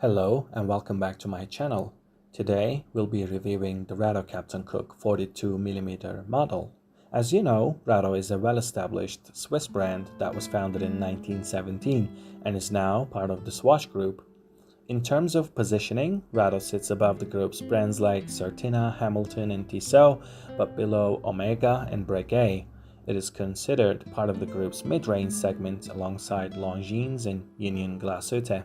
Hello and welcome back to my channel. Today we'll be reviewing the Rado Captain Cook 42mm model. As you know, Rado is a well-established Swiss brand that was founded in 1917 and is now part of the Swatch Group. In terms of positioning, Rado sits above the group's brands like Certina, Hamilton and Tissot, but below Omega and Breguet. It is considered part of the group's mid-range segment alongside Longines and Union Glashütte.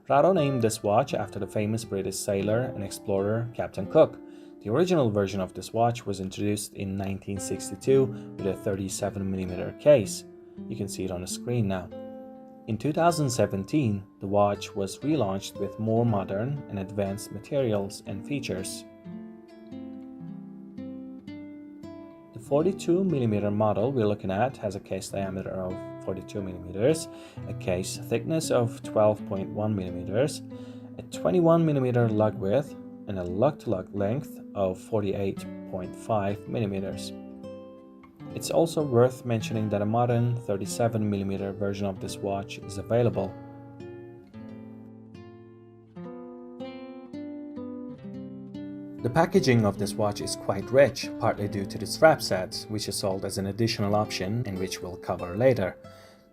Rado named this watch after the famous British sailor and explorer Captain Cook. The original version of this watch was introduced in 1962 with a 37mm case. You can see it on the screen now. In 2017, the watch was relaunched with more modern and advanced materials and features. The 42mm model we're looking at has a case diameter of 42mm, a case thickness of 12.1mm, a 21mm lug width, and a lug-to-lug length of 48.5mm. It's also worth mentioning that a modern 37mm version of this watch is available. The packaging of this watch is quite rich, partly due to the strap set, which is sold as an additional option and which we'll cover later.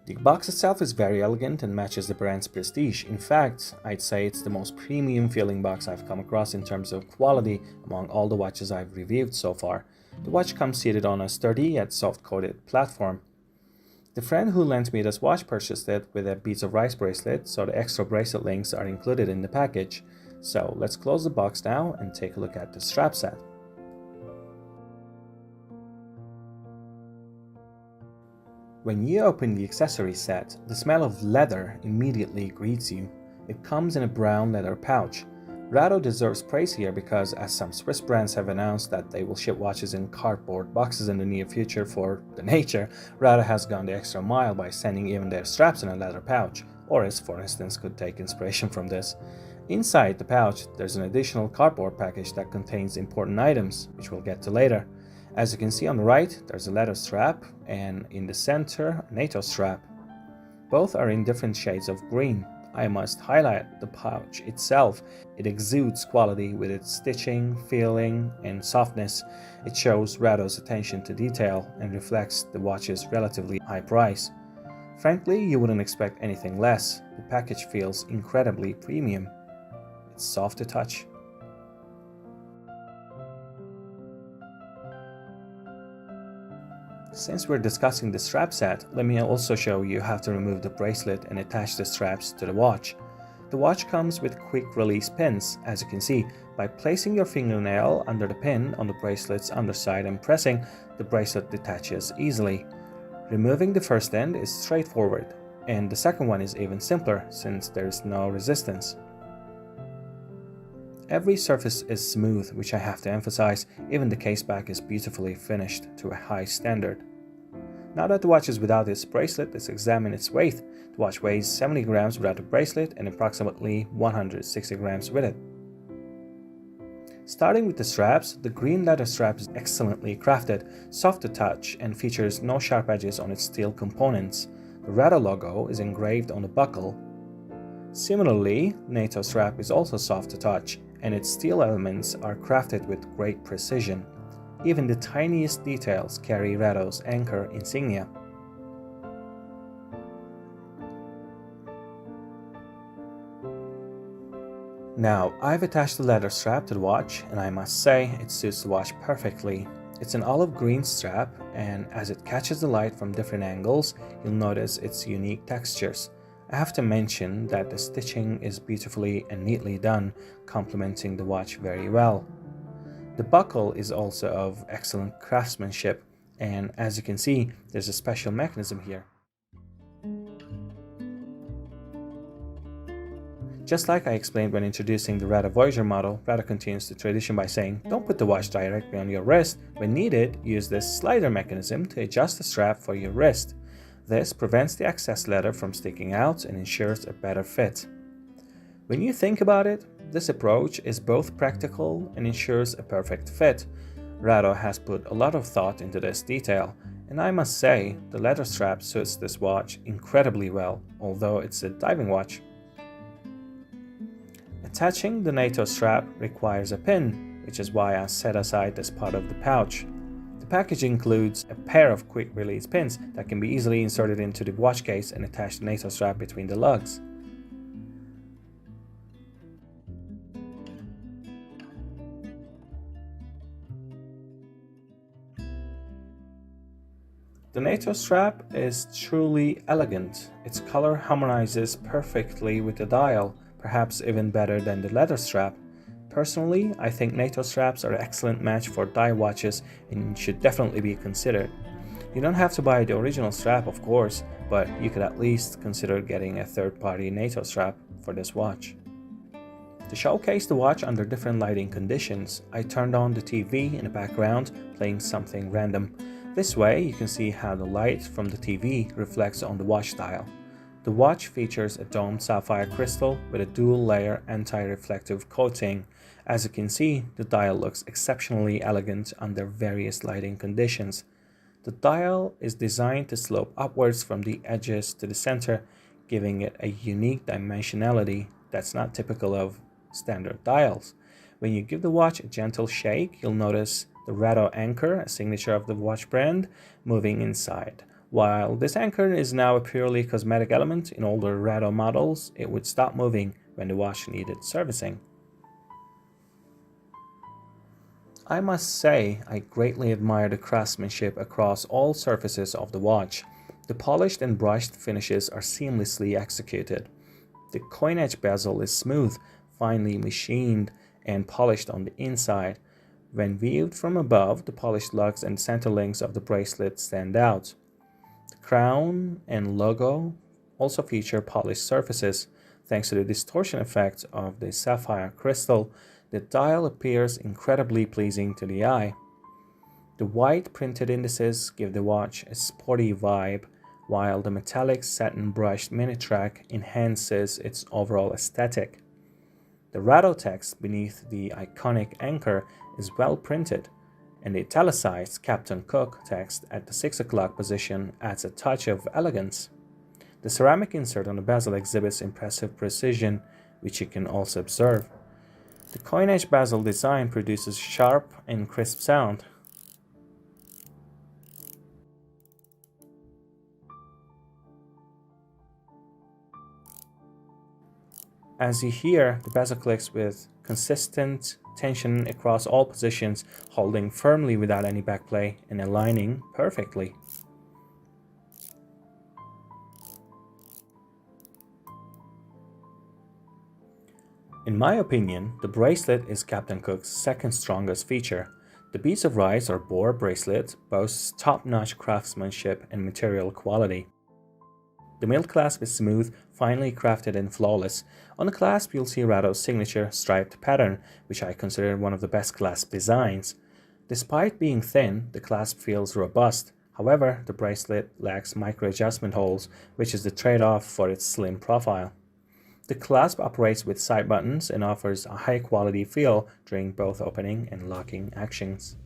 The box itself is very elegant and matches the brand's prestige. In fact, I'd say it's the most premium feeling box I've come across in terms of quality among all the watches I've reviewed so far. The watch comes seated on a sturdy yet soft-coated platform. The friend who lent me this watch purchased it with a beads of rice bracelet, so the extra bracelet links are included in the package. So let's close the box now and take a look at the strap set. When you open the accessory set, the smell of leather immediately greets you. It comes in a brown leather pouch. Rado deserves praise here because, as some Swiss brands have announced that they will ship watches in cardboard boxes in the near future for the nature, Rado has gone the extra mile by sending even their straps in a leather pouch. Oris, for instance, could take inspiration from this. Inside the pouch, there's an additional cardboard package that contains important items, which we'll get to later. As you can see on the right, there's a leather strap, and in the center, a NATO strap. Both are in different shades of green. I must highlight the pouch itself. It exudes quality with its stitching, feeling, and softness. It shows Rado's attention to detail and reflects the watch's relatively high price. Frankly, you wouldn't expect anything less. The package feels incredibly premium. It's soft to touch. Since we're discussing the strap set, let me also show you how to remove the bracelet and attach the straps to the watch. The watch comes with quick release pins, as you can see. By placing your fingernail under the pin on the bracelet's underside and pressing, the bracelet detaches easily. Removing the first end is straightforward, and the second one is even simpler since there is no resistance. Every surface is smooth, which I have to emphasize. Even the case back is beautifully finished to a high standard. Now that the watch is without its bracelet, let's examine its weight. The watch weighs 70 grams without the bracelet and approximately 160 grams with it. Starting with the straps, the green leather strap is excellently crafted, soft to touch, and features no sharp edges on its steel components. The Rado logo is engraved on the buckle. Similarly, NATO strap is also soft to touch, and its steel elements are crafted with great precision. Even the tiniest details carry Rado's anchor insignia. Now, I've attached the leather strap to the watch, and I must say it suits the watch perfectly. It's an olive green strap, and as it catches the light from different angles, you'll notice its unique textures. I have to mention that the stitching is beautifully and neatly done, complementing the watch very well. The buckle is also of excellent craftsmanship, and as you can see, there's a special mechanism here. Just like I explained when introducing the Rado Voyager model, Rado continues the tradition by saying, don't put the watch directly on your wrist. When needed, use this slider mechanism to adjust the strap for your wrist. This prevents the excess leather from sticking out and ensures a better fit. When you think about it, this approach is both practical and ensures a perfect fit. Rado has put a lot of thought into this detail, and I must say the leather strap suits this watch incredibly well, although it's a diving watch. Attaching the NATO strap requires a pin, which is why I set aside this part of the pouch. The package includes a pair of quick release pins that can be easily inserted into the watch case and attach the NATO strap between the lugs. The NATO strap is truly elegant. Its color harmonizes perfectly with the dial, perhaps even better than the leather strap. Personally, I think NATO straps are an excellent match for dive watches and should definitely be considered. You don't have to buy the original strap, of course, but you could at least consider getting a third-party NATO strap for this watch. To showcase the watch under different lighting conditions, I turned on the TV in the background, playing something random. This way, you can see how the light from the TV reflects on the watch dial. The watch features a domed sapphire crystal with a dual-layer anti-reflective coating. As you can see, the dial looks exceptionally elegant under various lighting conditions. The dial is designed to slope upwards from the edges to the center, giving it a unique dimensionality that's not typical of standard dials. When you give the watch a gentle shake, you'll notice the Rado anchor, a signature of the watch brand, moving inside. While this anchor is now a purely cosmetic element, in older Rado models, it would stop moving when the watch needed servicing. I must say, I greatly admire the craftsmanship across all surfaces of the watch. The polished and brushed finishes are seamlessly executed. The coin edge bezel is smooth, finely machined, and polished on the inside. When viewed from above, the polished lugs and center links of the bracelet stand out. The crown and logo also feature polished surfaces. Thanks to the distortion effect of the sapphire crystal, the dial appears incredibly pleasing to the eye. The white printed indices give the watch a sporty vibe, while the metallic satin brushed minute track enhances its overall aesthetic. The Rado text beneath the iconic anchor is well printed, and the italicized Captain Cook text at the 6 o'clock position adds a touch of elegance. The ceramic insert on the bezel exhibits impressive precision, which you can also observe. The coin edge bezel design produces sharp and crisp sound. As you hear, the bezel clicks with consistent tension across all positions, holding firmly without any backplay and aligning perfectly. In my opinion, the bracelet is Captain Cook's second strongest feature. The Beads of Rice or Boar bracelet boasts top-notch craftsmanship and material quality. The middle clasp is smooth, finely crafted and flawless. On the clasp, you'll see Rado's signature striped pattern, which I consider one of the best clasp designs. Despite being thin, the clasp feels robust. However, the bracelet lacks micro-adjustment holes, which is the trade-off for its slim profile. The clasp operates with side buttons and offers a high-quality feel during both opening and locking actions.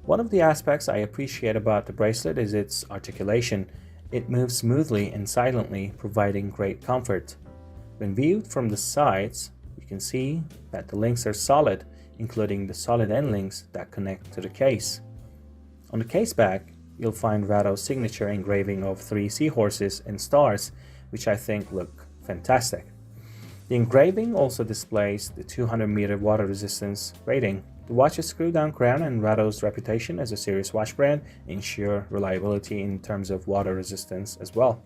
One of the aspects I appreciate about the bracelet is its articulation. It moves smoothly and silently, providing great comfort. When viewed from the sides, you can see that the links are solid, including the solid end links that connect to the case. On the case back, you'll find Rado's signature engraving of 3 seahorses and stars, which I think look fantastic. The engraving also displays the 200-meter water resistance rating. The watch's screw-down crown and Rado's reputation as a serious watch brand ensure reliability in terms of water resistance as well.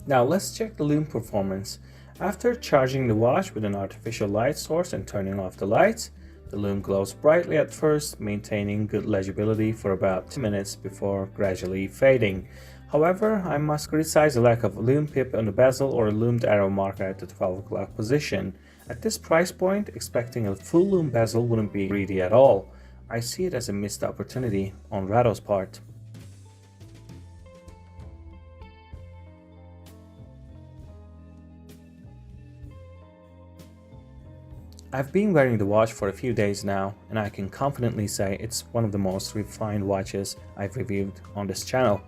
Now let's check the Lume performance. After charging the watch with an artificial light source and turning off the lights, the Lume glows brightly at first, maintaining good legibility for about 2 minutes before gradually fading. However, I must criticize the lack of a Lume pip on the bezel or a lumed arrow marker at the 12 o'clock position. At this price point, expecting a full Lume bezel wouldn't be greedy at all. I see it as a missed opportunity on Rado's part. I've been wearing the watch for a few days now, and I can confidently say it's one of the most refined watches I've reviewed on this channel.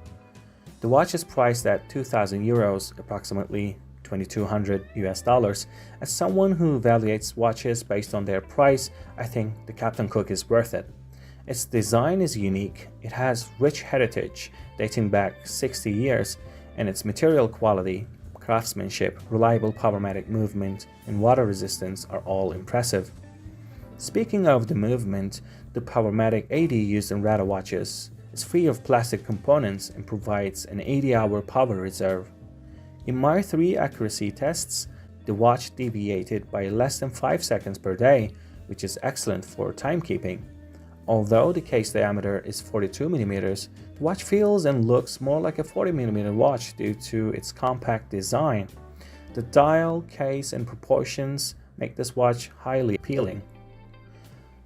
The watch is priced at €2,000, approximately $2,200 US. As someone who evaluates watches based on their price, I think the Captain Cook is worth it. Its design is unique, it has rich heritage dating back 60 years, and its material quality, craftsmanship, reliable powermatic movement, and water resistance are all impressive. Speaking of the movement, the Powermatic 80 used in Rado watches is free of plastic components and provides an 80-hour power reserve. In my 3 accuracy tests, the watch deviated by less than 5 seconds per day, which is excellent for timekeeping. Although the case diameter is 42mm, the watch feels and looks more like a 40mm watch due to its compact design. The dial, case, and proportions make this watch highly appealing.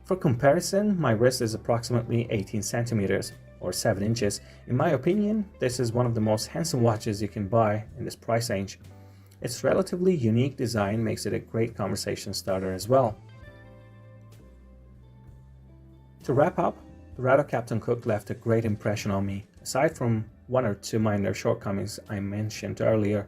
For comparison, my wrist is approximately 18 centimeters or 7 inches. In my opinion, this is one of the most handsome watches you can buy in this price range. Its relatively unique design makes it a great conversation starter as well. To wrap up, the Rado Captain Cook left a great impression on me. Aside from 1 or 2 minor shortcomings I mentioned earlier,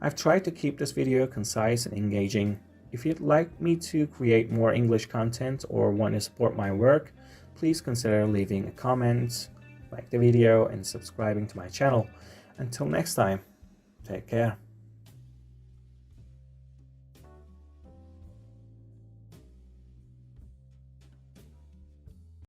I've tried to keep this video concise and engaging. If you'd like me to create more English content or want to support my work, please consider leaving a comment, like the video, and subscribing to my channel. Until next time, take care.